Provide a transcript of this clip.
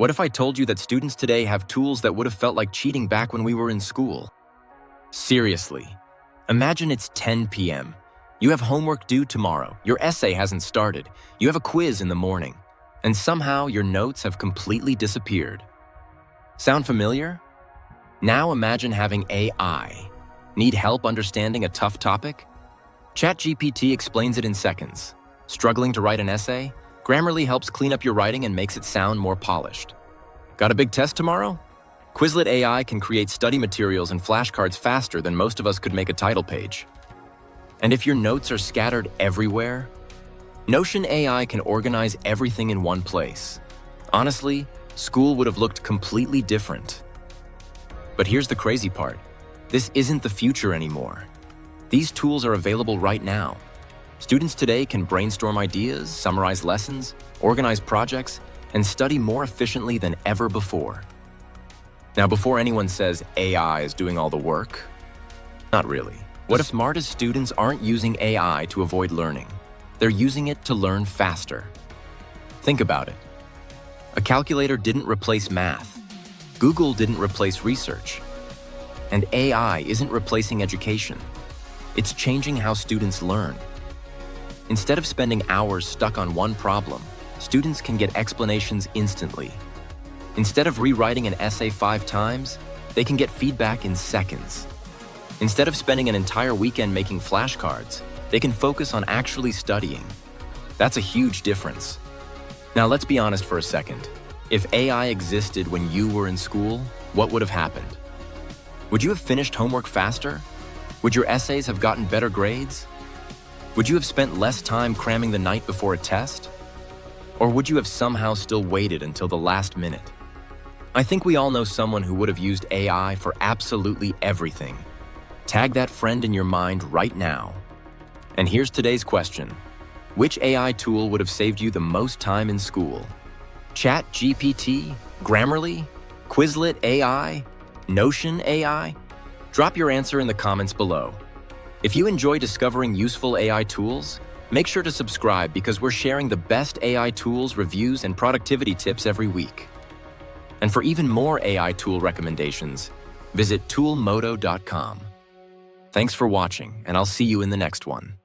What if I told you that students today have tools that would have felt like cheating back when we were in school? Seriously. Imagine it's 10 p.m. You have homework due tomorrow. Your essay hasn't started. You have a quiz in the morning. And somehow your notes have completely disappeared. Sound familiar? Now imagine having AI. Need help understanding a tough topic? ChatGPT explains it in seconds. Struggling to write an essay? Grammarly helps clean up your writing and makes it sound more polished. Got a big test tomorrow? Quizlet AI can create study materials and flashcards faster than most of us could make a title page. And if your notes are scattered everywhere, Notion AI can organize everything in one place. Honestly, school would have looked completely different. But here's the crazy part. This isn't the future anymore. These tools are available right now. Students today can brainstorm ideas, summarize lessons, organize projects, and study more efficiently than ever before. Now, before anyone says AI is doing all the work, not really. What if smartest students aren't using AI to avoid learning? They're using it to learn faster. Think about it. A calculator didn't replace math. Google didn't replace research. And AI isn't replacing education. It's changing how students learn. Instead of spending hours stuck on one problem, students can get explanations instantly. Instead of rewriting an essay 5 times, they can get feedback in seconds. Instead of spending an entire weekend making flashcards, they can focus on actually studying. That's a huge difference. Now let's be honest for a second. If AI existed when you were in school, what would have happened? Would you have finished homework faster? Would your essays have gotten better grades? Would you have spent less time cramming the night before a test? Or would you have somehow still waited until the last minute? I think we all know someone who would have used AI for absolutely everything. Tag that friend in your mind right now. And here's today's question. Which AI tool would have saved you the most time in school? ChatGPT? Grammarly? Quizlet AI? Notion AI? Drop your answer in the comments below. If you enjoy discovering useful AI tools, make sure to subscribe because we're sharing the best AI tools, reviews, and productivity tips every week. And for even more AI tool recommendations, visit ToolModo.com. Thanks for watching, and I'll see you in the next one.